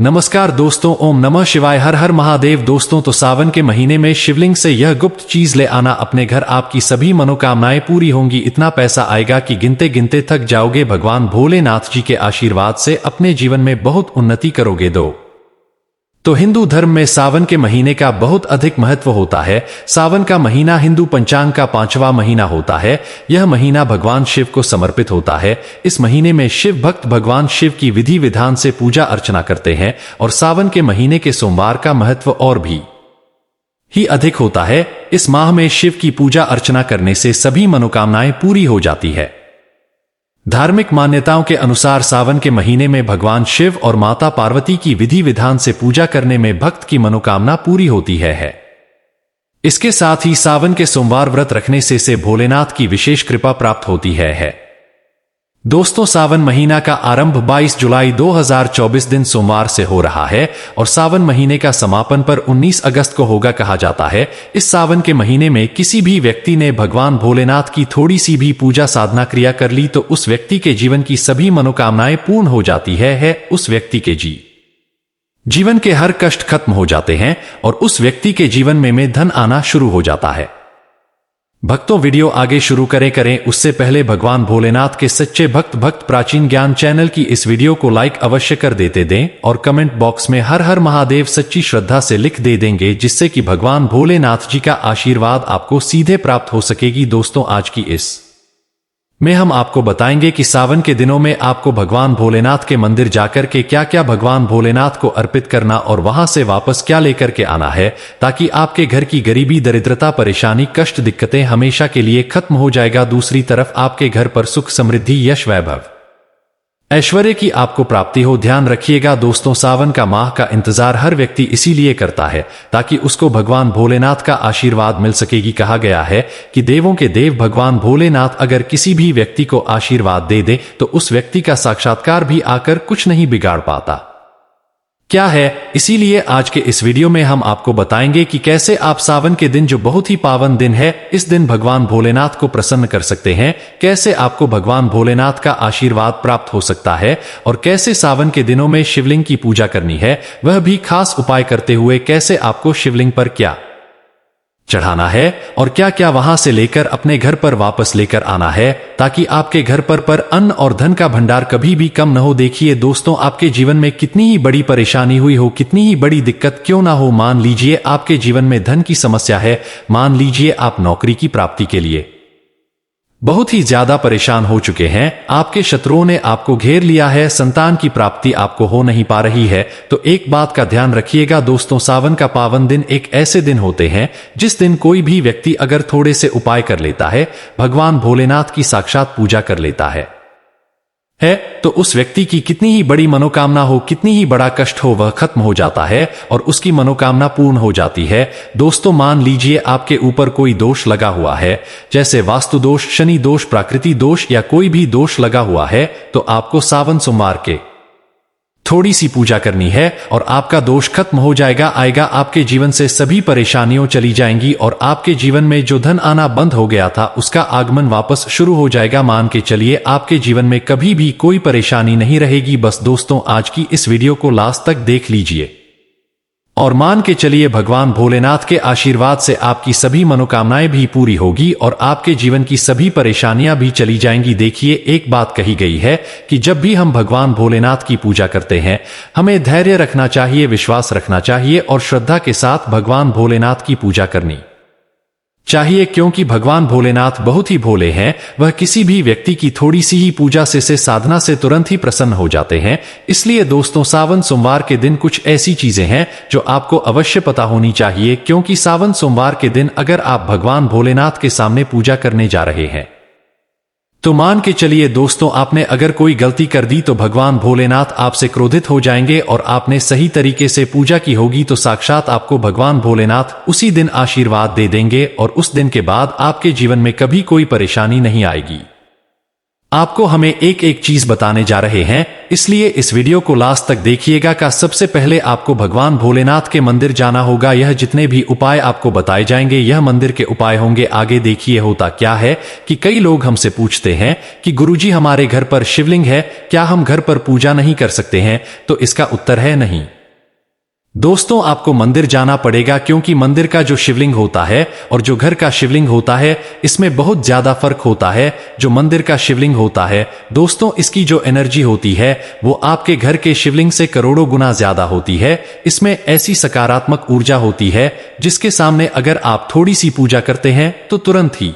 नमस्कार दोस्तों, ओम नमः शिवाय, हर हर महादेव। दोस्तों तो सावन के महीने में शिवलिंग से यह गुप्त चीज ले आना अपने घर, आपकी सभी मनोकामनाएं पूरी होंगी। इतना पैसा आएगा कि गिनते गिनते थक जाओगे। भगवान भोलेनाथ जी के आशीर्वाद से अपने जीवन में बहुत उन्नति करोगे। तो हिंदू धर्म में सावन के महीने का बहुत अधिक महत्व होता है। सावन का महीना हिंदू पंचांग का 5वां महीना होता है। यह महीना भगवान शिव को समर्पित होता है। इस महीने में शिव भक्त भगवान शिव की विधि विधान से पूजा अर्चना करते हैं और सावन के महीने के सोमवार का महत्व और भी ही अधिक होता है। इस माह में शिव की पूजा अर्चना करने से सभी मनोकामनाएं पूरी हो जाती है। धार्मिक मान्यताओं के अनुसार सावन के महीने में भगवान शिव और माता पार्वती की विधि विधान से पूजा करने में भक्त की मनोकामना पूरी होती है। इसके साथ ही सावन के सोमवार व्रत रखने से भोलेनाथ की विशेष कृपा प्राप्त होती है। दोस्तों, सावन महीना का आरंभ 22 जुलाई 2024 दिन सोमवार से हो रहा है और सावन महीने का समापन पर 19 अगस्त को होगा कहा जाता है। इस सावन के महीने में किसी भी व्यक्ति ने भगवान भोलेनाथ की थोड़ी सी भी पूजा साधना क्रिया कर ली तो उस व्यक्ति के जीवन की सभी मनोकामनाएं पूर्ण हो जाती है। उस व्यक्ति के जीवन के हर कष्ट खत्म हो जाते हैं और उस व्यक्ति के जीवन में धन आना शुरू हो जाता है। भक्तों, वीडियो आगे शुरू करें उससे पहले भगवान भोलेनाथ के सच्चे भक्त प्राचीन ज्ञान चैनल की इस वीडियो को लाइक अवश्य कर देते दें और कमेंट बॉक्स में हर हर महादेव सच्ची श्रद्धा से लिख देंगे, जिससे कि भगवान भोलेनाथ जी का आशीर्वाद आपको सीधे प्राप्त हो सकेगी। दोस्तों, आज की इस में हम आपको बताएंगे कि सावन के दिनों में आपको भगवान भोलेनाथ के मंदिर जाकर के क्या क्या भगवान भोलेनाथ को अर्पित करना और वहां से वापस क्या लेकर के आना है, ताकि आपके घर की गरीबी, दरिद्रता, परेशानी, कष्ट, दिक्कतें हमेशा के लिए खत्म हो जाएगा। दूसरी तरफ आपके घर पर सुख, समृद्धि, यश, वैभव, ऐश्वर्य की आपको प्राप्ति हो। ध्यान रखिएगा दोस्तों, सावन का माह का इंतजार हर व्यक्ति इसीलिए करता है ताकि उसको भगवान भोलेनाथ का आशीर्वाद मिल सकेगी। कहा गया है कि देवों के देव भगवान भोलेनाथ अगर किसी भी व्यक्ति को आशीर्वाद दे तो उस व्यक्ति का साक्षात्कार भी आकर कुछ नहीं बिगाड़ पाता। क्या है, इसीलिए आज के इस वीडियो में हम आपको बताएंगे कि कैसे आप सावन के दिन, जो बहुत ही पावन दिन है, इस दिन भगवान भोलेनाथ को प्रसन्न कर सकते हैं, कैसे आपको भगवान भोलेनाथ का आशीर्वाद प्राप्त हो सकता है और कैसे सावन के दिनों में शिवलिंग की पूजा करनी है, वह भी खास उपाय करते हुए, कैसे आपको शिवलिंग पर क्या चढ़ाना है और क्या क्या वहां से लेकर अपने घर पर वापस लेकर आना है, ताकि आपके घर पर अन्न और धन का भंडार कभी भी कम न हो। देखिए दोस्तों, आपके जीवन में कितनी ही बड़ी परेशानी हुई हो, कितनी ही बड़ी दिक्कत क्यों ना हो, मान लीजिए आपके जीवन में धन की समस्या है, मान लीजिए आप नौकरी की प्राप्ति के लिए बहुत ही ज्यादा परेशान हो चुके हैं, आपके शत्रुओं ने आपको घेर लिया है, संतान की प्राप्ति आपको हो नहीं पा रही है, तो एक बात का ध्यान रखिएगा दोस्तों, सावन का पावन दिन एक ऐसे दिन होते हैं जिस दिन कोई भी व्यक्ति अगर थोड़े से उपाय कर लेता है, भगवान भोलेनाथ की साक्षात पूजा कर लेता है तो उस व्यक्ति की कितनी ही बड़ी मनोकामना हो, कितनी ही बड़ा कष्ट हो, वह खत्म हो जाता है और उसकी मनोकामना पूर्ण हो जाती है। दोस्तों, मान लीजिए आपके ऊपर कोई दोष लगा हुआ है, जैसे वास्तु दोष, शनि दोष, प्राकृतिक दोष या कोई भी दोष लगा हुआ है, तो आपको सावन सोमवार के थोड़ी सी पूजा करनी है और आपका दोष खत्म हो जाएगा। आपके जीवन से सभी परेशानियां चली जाएंगी और आपके जीवन में जो धन आना बंद हो गया था उसका आगमन वापस शुरू हो जाएगा। मान के चलिए आपके जीवन में कभी भी कोई परेशानी नहीं रहेगी। बस दोस्तों, आज की इस वीडियो को लास्ट तक देख लीजिए और मान के चलिए भगवान भोलेनाथ के आशीर्वाद से आपकी सभी मनोकामनाएं भी पूरी होगी और आपके जीवन की सभी परेशानियां भी चली जाएंगी। देखिए, एक बात कही गई है कि जब भी हम भगवान भोलेनाथ की पूजा करते हैं, हमें धैर्य रखना चाहिए, विश्वास रखना चाहिए और श्रद्धा के साथ भगवान भोलेनाथ की पूजा करनी चाहिए, क्योंकि भगवान भोलेनाथ बहुत ही भोले हैं। वह किसी भी व्यक्ति की थोड़ी सी ही पूजा से साधना से तुरंत ही प्रसन्न हो जाते हैं। इसलिए दोस्तों, सावन सोमवार के दिन कुछ ऐसी चीजें हैं जो आपको अवश्य पता होनी चाहिए, क्योंकि सावन सोमवार के दिन अगर आप भगवान भोलेनाथ के सामने पूजा करने जा रहे हैं तो मान के चलिए दोस्तों, आपने अगर कोई गलती कर दी तो भगवान भोलेनाथ आपसे क्रोधित हो जाएंगे और आपने सही तरीके से पूजा की होगी तो साक्षात आपको भगवान भोलेनाथ उसी दिन आशीर्वाद दे देंगे और उस दिन के बाद आपके जीवन में कभी कोई परेशानी नहीं आएगी। आपको हमें एक एक चीज बताने जा रहे हैं, इसलिए इस वीडियो को लास्ट तक देखिएगा। का सबसे पहले आपको भगवान भोलेनाथ के मंदिर जाना होगा। यह जितने भी उपाय आपको बताए जाएंगे यह मंदिर के उपाय होंगे। आगे देखिए होता क्या है कि कई लोग हमसे पूछते हैं कि गुरुजी हमारे घर पर शिवलिंग है, क्या हम घर पर पूजा नहीं कर सकते हैं? तो इसका उत्तर है नहीं। दोस्तों, आपको मंदिर जाना पड़ेगा, क्योंकि मंदिर का जो शिवलिंग होता है और जो घर का शिवलिंग होता है इसमें बहुत ज्यादा फर्क होता है। जो मंदिर का शिवलिंग होता है दोस्तों, इसकी जो एनर्जी होती है वो आपके घर के शिवलिंग से करोड़ों गुना ज्यादा होती है। इसमें ऐसी सकारात्मक ऊर्जा होती है जिसके सामने अगर आप थोड़ी सी पूजा करते हैं तो तुरंत ही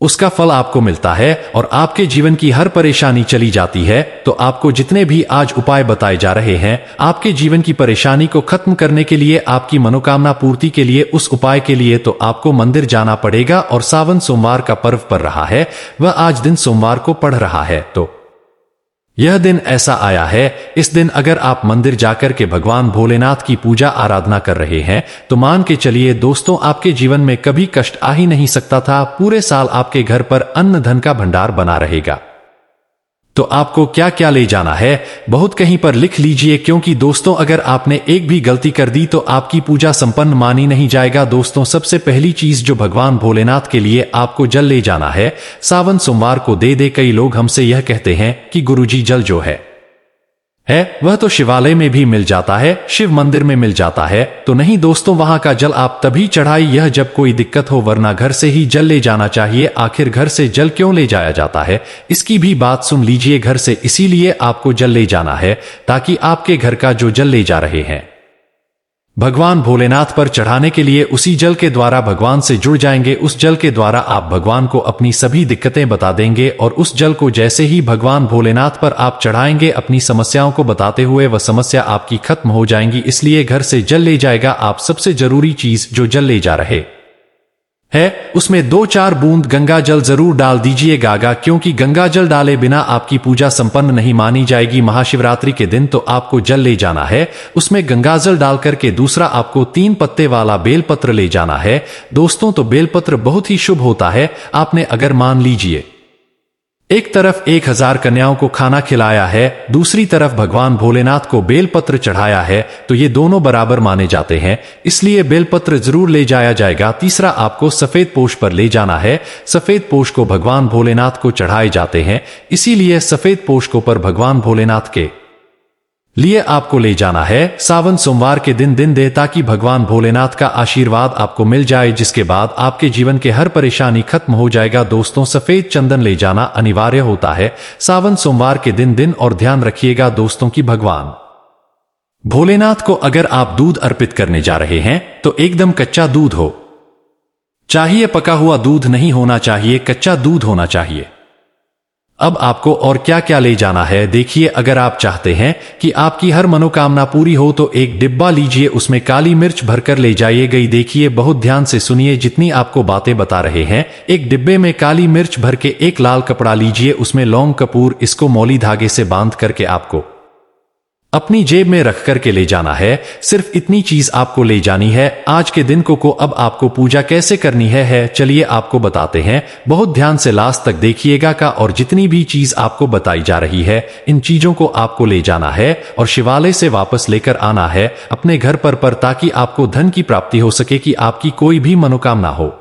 उसका फल आपको मिलता है और आपके जीवन की हर परेशानी चली जाती है। तो आपको जितने भी आज उपाय बताए जा रहे हैं आपके जीवन की परेशानी को खत्म करने के लिए, आपकी मनोकामना पूर्ति के लिए, उस उपाय के लिए तो आपको मंदिर जाना पड़ेगा। और सावन सोमवार का पर्व पड़ रहा है, वह आज दिन सोमवार को पड़ रहा है, तो यह दिन ऐसा आया है। इस दिन अगर आप मंदिर जाकर के भगवान भोलेनाथ की पूजा आराधना कर रहे हैं तो मान के चलिए दोस्तों, आपके जीवन में कभी कष्ट आ ही नहीं सकता था। पूरे साल आपके घर पर अन्न धन का भंडार बना रहेगा। तो आपको क्या क्या ले जाना है बहुत कहीं पर लिख लीजिए, क्योंकि दोस्तों अगर आपने एक भी गलती कर दी तो आपकी पूजा संपन्न मानी नहीं जाएगा। दोस्तों, सबसे पहली चीज जो भगवान भोलेनाथ के लिए आपको जल ले जाना है, सावन सोमवार को दे। कई लोग हमसे यह कहते हैं कि गुरुजी जल जो है वह तो शिवालय में भी मिल जाता है, शिव मंदिर में मिल जाता है। तो नहीं दोस्तों, वहां का जल आप तभी चढ़ाई यह जब कोई दिक्कत हो, वरना घर से ही जल ले जाना चाहिए। आखिर घर से जल क्यों ले जाया जाता है इसकी भी बात सुन लीजिए। घर से इसीलिए आपको जल ले जाना है ताकि आपके घर का जो जल ले जा रहे हैं भगवान भोलेनाथ पर चढ़ाने के लिए, उसी जल के द्वारा भगवान से जुड़ जाएंगे। उस जल के द्वारा आप भगवान को अपनी सभी दिक्कतें बता देंगे और उस जल को जैसे ही भगवान भोलेनाथ पर आप चढ़ाएंगे अपनी समस्याओं को बताते हुए, वह समस्या आपकी खत्म हो जाएंगी। इसलिए घर से जल ले जाएगा आप। सबसे जरूरी चीज जो जल ले जा रहे है उसमें 2-4 बूंद गंगा जल जरूर डाल दीजिएगा, क्योंकि गंगा जल डाले बिना आपकी पूजा संपन्न नहीं मानी जाएगी। महाशिवरात्रि के दिन तो आपको जल ले जाना है, उसमें गंगा जल डाल करके दूसरा आपको 3 पत्ते वाला बेलपत्र ले जाना है। दोस्तों, तो बेलपत्र बहुत ही शुभ होता है। आपने अगर मान लीजिए एक तरफ 1000 कन्याओं को खाना खिलाया है, दूसरी तरफ भगवान भोलेनाथ को बेलपत्र चढ़ाया है, तो ये दोनों बराबर माने जाते हैं, इसलिए बेलपत्र जरूर ले जाया जाएगा। तीसरा आपको सफेद पोष पर ले जाना है। सफेद पोष को भगवान भोलेनाथ को चढ़ाए जाते हैं, इसीलिए सफेद पोष को पर भगवान भोलेनाथ के लिए आपको ले जाना है। सावन सोमवार के दिन दे ताकि भगवान भोलेनाथ का आशीर्वाद आपको मिल जाए, जिसके बाद आपके जीवन के हर परेशानी खत्म हो जाएगा। दोस्तों, सफेद चंदन ले जाना अनिवार्य होता है सावन सोमवार के दिन। और ध्यान रखिएगा दोस्तों कि भगवान भोलेनाथ को अगर आप दूध अर्पित करने जा रहे हैं तो एकदम कच्चा दूध हो चाहिए, पका हुआ दूध नहीं होना चाहिए, कच्चा दूध होना चाहिए। अब आपको और क्या क्या ले जाना है देखिए। अगर आप चाहते हैं कि आपकी हर मनोकामना पूरी हो तो एक डिब्बा लीजिए, उसमें काली मिर्च भरकर ले जाइए। देखिए बहुत ध्यान से सुनिए जितनी आपको बातें बता रहे हैं। एक डिब्बे में काली मिर्च भर के एक लाल कपड़ा लीजिए, उसमें लौंग कपूर, इसको मौली धागे से बांध करके आपको अपनी जेब में रख करके ले जाना है। सिर्फ इतनी चीज आपको ले जानी है आज के दिन को। अब आपको पूजा कैसे करनी है चलिए आपको बताते हैं। बहुत ध्यान से लास्ट तक देखिएगा का। और जितनी भी चीज आपको बताई जा रही है इन चीजों को आपको ले जाना है और शिवालय से वापस लेकर आना है अपने घर पर ताकि आपको धन की प्राप्ति हो सके, कि आपकी कोई भी मनोकामना हो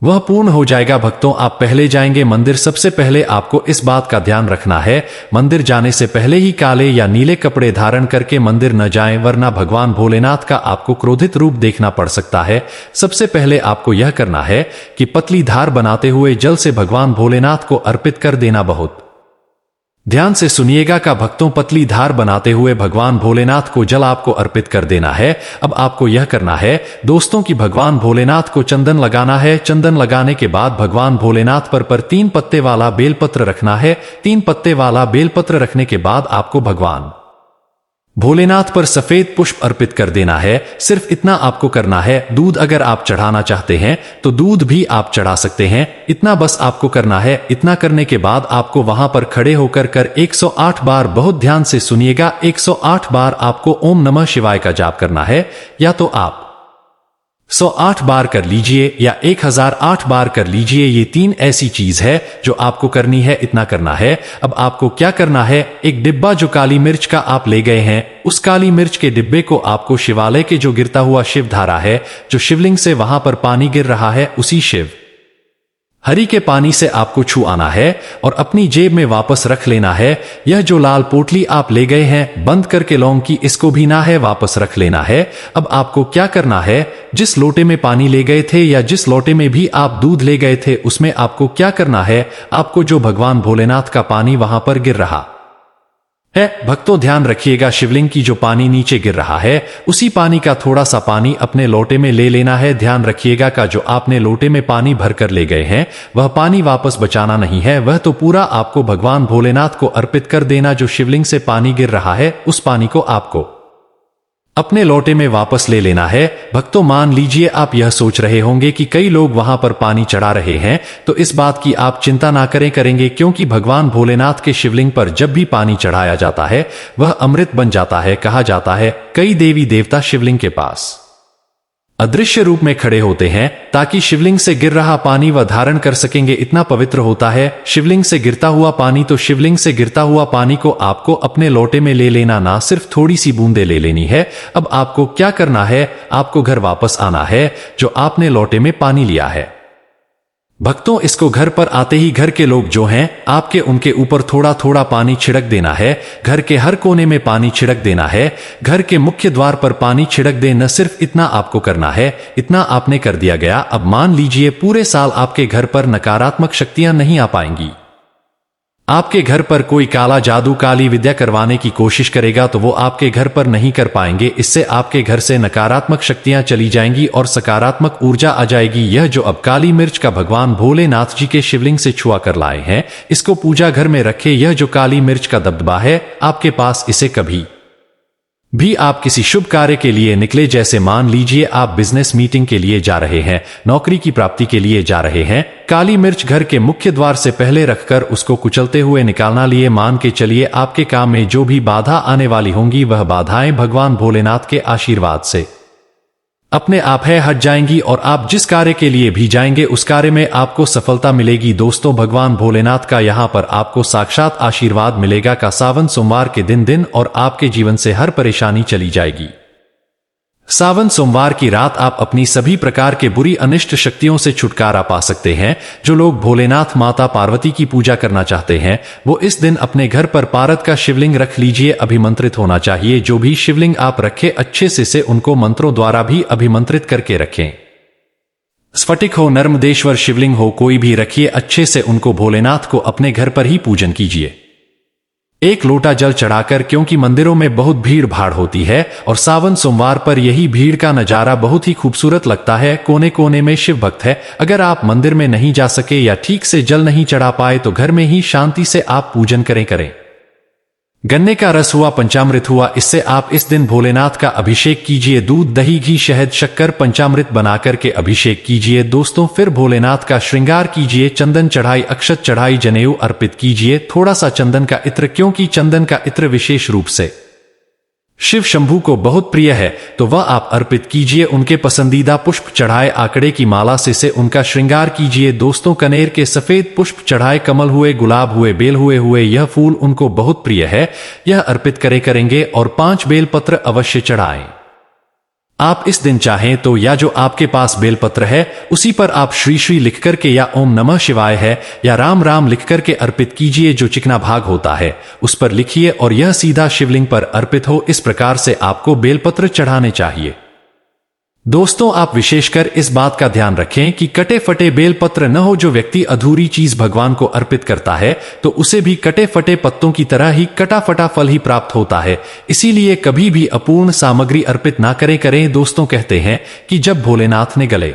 वह पूर्ण हो जाएगा। भक्तों, आप पहले जाएंगे मंदिर, सबसे पहले आपको इस बात का ध्यान रखना है मंदिर जाने से पहले ही काले या नीले कपड़े धारण करके मंदिर न जाएं, वरना भगवान भोलेनाथ का आपको क्रोधित रूप देखना पड़ सकता है। सबसे पहले आपको यह करना है कि पतली धार बनाते हुए जल से भगवान भोलेनाथ को अर्पित कर देना। बहुत ध्यान से सुनिएगा का भक्तों, पतली धार बनाते हुए भगवान भोलेनाथ को जल आपको अर्पित कर देना है। अब आपको यह करना है दोस्तों कि भगवान भोलेनाथ को चंदन लगाना है। चंदन लगाने के बाद भगवान भोलेनाथ पर 3 पत्ते वाला बेलपत्र रखना है। 3 पत्ते वाला बेलपत्र रखने के बाद आपको भगवान भोलेनाथ पर सफेद पुष्प अर्पित कर देना है। सिर्फ इतना आपको करना है। दूध अगर आप चढ़ाना चाहते हैं तो दूध भी आप चढ़ा सकते हैं, इतना बस आपको करना है। इतना करने के बाद आपको वहां पर खड़े होकर 108 बार, बहुत ध्यान से सुनिएगा, 108 बार आपको ओम नमः शिवाय का जाप करना है। या तो आप 108 बार कर लीजिए या 1008 बार कर लीजिए। ये 3 ऐसी चीज है जो आपको करनी है, इतना करना है। अब आपको क्या करना है, एक डिब्बा जो काली मिर्च का आप ले गए हैं, उस काली मिर्च के डिब्बे को आपको शिवालय के जो गिरता हुआ शिव धारा है, जो शिवलिंग से वहां पर पानी गिर रहा है, उसी शिव हरि के पानी से आपको छू आना है और अपनी जेब में वापस रख लेना है। यह जो लाल पोटली आप ले गए हैं बंद करके लौंग की, इसको भी ना है वापस रख लेना है। अब आपको क्या करना है, जिस लोटे में पानी ले गए थे या जिस लोटे में भी आप दूध ले गए थे, उसमें आपको क्या करना है, आपको जो भगवान भोलेनाथ का पानी वहां पर गिर रहा है, भक्तों ध्यान रखिएगा, शिवलिंग की जो पानी नीचे गिर रहा है, उसी पानी का थोड़ा सा पानी अपने लोटे में ले लेना है। ध्यान रखिएगा का जो आपने लोटे में पानी भरकर ले गए हैं, वह पानी वापस बचाना नहीं है, वह तो पूरा आपको भगवान भोलेनाथ को अर्पित कर देना। जो शिवलिंग से पानी गिर रहा है, उस पानी को आपको अपने लोटे में वापस ले लेना है। भक्तों मान लीजिए आप यह सोच रहे होंगे कि कई लोग वहां पर पानी चढ़ा रहे हैं, तो इस बात की आप चिंता ना करेंगे, क्योंकि भगवान भोलेनाथ के शिवलिंग पर जब भी पानी चढ़ाया जाता है, वह अमृत बन जाता है। कहा जाता है कई देवी देवता शिवलिंग के पास अदृश्य रूप में खड़े होते हैं ताकि शिवलिंग से गिर रहा पानी वह धारण कर सकेंगे, इतना पवित्र होता है शिवलिंग से गिरता हुआ पानी। तो शिवलिंग से गिरता हुआ पानी को आपको अपने लोटे में ले लेना, ना सिर्फ थोड़ी सी बूंदे ले लेनी है। अब आपको क्या करना है, आपको घर वापस आना है जो आपने लोटे में पानी लिया है। भक्तों इसको घर पर आते ही घर के लोग जो हैं आपके, उनके ऊपर थोड़ा थोड़ा पानी छिड़क देना है। घर के हर कोने में पानी छिड़क देना है, घर के मुख्य द्वार पर पानी छिड़क दे। न सिर्फ इतना आपको करना है, इतना आपने कर दिया गया। अब मान लीजिए पूरे साल आपके घर पर नकारात्मक शक्तियां नहीं आ पाएंगी। आपके घर पर कोई काला जादू, काली विद्या करवाने की कोशिश करेगा तो वो आपके घर पर नहीं कर पाएंगे। इससे आपके घर से नकारात्मक शक्तियां चली जाएंगी और सकारात्मक ऊर्जा आ जाएगी। यह जो अब काली मिर्च का भगवान भोलेनाथ जी के शिवलिंग से छुआ कर लाए हैं, इसको पूजा घर में रखे। यह जो काली मिर्च का दबदबा है आपके पास, इसे कभी भी आप किसी शुभ कार्य के लिए निकले, जैसे मान लीजिए आप बिजनेस मीटिंग के लिए जा रहे हैं, नौकरी की प्राप्ति के लिए जा रहे हैं, काली मिर्च घर के मुख्य द्वार से पहले रखकर उसको कुचलते हुए निकालना लिए। मान के चलिए आपके काम में जो भी बाधा आने वाली होंगी, वह बाधाएं भगवान भोलेनाथ के आशीर्वाद से अपने आप है हट जाएंगी और आप जिस कार्य के लिए भी जाएंगे उस कार्य में आपको सफलता मिलेगी। दोस्तों भगवान भोलेनाथ का यहां पर आपको साक्षात आशीर्वाद मिलेगा का सावन सोमवार के दिन और आपके जीवन से हर परेशानी चली जाएगी। सावन सोमवार की रात आप अपनी सभी प्रकार के बुरी अनिष्ट शक्तियों से छुटकारा पा सकते हैं। जो लोग भोलेनाथ माता पार्वती की पूजा करना चाहते हैं, वो इस दिन अपने घर पर पारद का शिवलिंग रख लीजिए। अभिमंत्रित होना चाहिए। जो भी शिवलिंग आप रखें अच्छे से उनको मंत्रों द्वारा भी अभिमंत्रित करके रखें। स्फटिक हो, नर्मदेश्वर शिवलिंग हो, कोई भी रखिए, अच्छे से उनको भोलेनाथ को अपने घर पर ही पूजन कीजिए। एक लोटा जल चढ़ाकर, क्योंकि मंदिरों में बहुत भीड़ भाड़ होती है और सावन सोमवार पर यही भीड़ का नजारा बहुत ही खूबसूरत लगता है। कोने कोने में शिव भक्त है। अगर आप मंदिर में नहीं जा सके या ठीक से जल नहीं चढ़ा पाए तो घर में ही शांति से आप पूजन करें। गन्ने का रस हुआ, पंचामृत हुआ, इससे आप इस दिन भोलेनाथ का अभिषेक कीजिए। दूध, दही, घी, शहद, शक्कर, पंचामृत बनाकर के अभिषेक कीजिए। दोस्तों फिर भोलेनाथ का श्रृंगार कीजिए। चंदन चढ़ाई, अक्षत चढ़ाई, जनेऊ अर्पित कीजिए। थोड़ा सा चंदन का इत्र, क्योंकि चंदन का इत्र विशेष रूप से शिव शंभू को बहुत प्रिय है, तो वह आप अर्पित कीजिए। उनके पसंदीदा पुष्प चढ़ाए, आंकड़े की माला से उनका श्रृंगार कीजिए। दोस्तों कनेर के सफेद पुष्प चढ़ाए, कमल हुए, गुलाब हुए, बेल हुए, यह फूल उनको बहुत प्रिय है, यह अर्पित करेंगे। और 5 बेलपत्र अवश्य चढ़ाएं। आप इस दिन चाहें तो या जो आपके पास बेलपत्र है उसी पर आप श्री श्री लिख करके या ओम नमः शिवाय है या राम राम लिख करके अर्पित कीजिए। जो चिकना भाग होता है उस पर लिखिए और यह सीधा शिवलिंग पर अर्पित हो। इस प्रकार से आपको बेलपत्र चढ़ाने चाहिए। दोस्तों आप विशेषकर इस बात का ध्यान रखें कि कटे फटे बेलपत्र न हो। जो व्यक्ति अधूरी चीज भगवान को अर्पित करता है तो उसे भी कटे फटे पत्तों की तरह ही कटा फटा फल ही प्राप्त होता है। इसीलिए कभी भी अपूर्ण सामग्री अर्पित ना करें। दोस्तों कहते हैं कि जब भोलेनाथ ने गले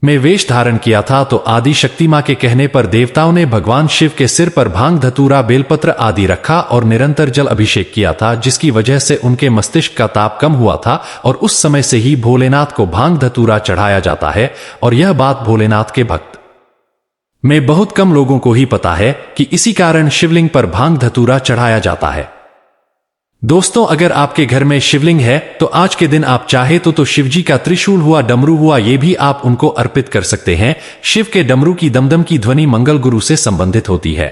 में वेश धारण किया था तो आदि शक्ति मां के कहने पर देवताओं ने भगवान शिव के सिर पर भांग, धतूरा, बेलपत्र आदि रखा और निरंतर जल अभिषेक किया था, जिसकी वजह से उनके मस्तिष्क का ताप कम हुआ था। और उस समय से ही भोलेनाथ को भांग धतूरा चढ़ाया जाता है। और यह बात भोलेनाथ के भक्त में बहुत कम लोगों को ही पता है कि इसी कारण शिवलिंग पर भांग धतूरा चढ़ाया जाता है। दोस्तों, अगर आपके घर में शिवलिंग है तो आज के दिन आप चाहे तो शिवजी का त्रिशूल हुआ, डमरू हुआ, ये भी आप उनको अर्पित कर सकते हैं। शिव के डमरू की दमदम की ध्वनि मंगल गुरु से संबंधित होती है,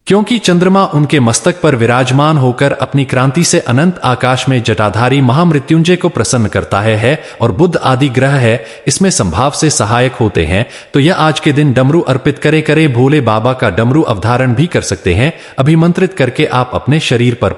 क्योंकि चंद्रमा उनके मस्तक पर विराजमान होकर अपनी क्रांति से अनंत आकाश में जटाधारी महामृत्युंजय को प्रसन्न करता है और बुध आदि ग्रह है इसमें संभाव से सहायक होते हैं। तो यह आज के दिन डमरू अर्पित करे भोले बाबा का डमरू अवधारण भी कर सकते हैं, अभिमंत्रित करके आप अपने शरीर पर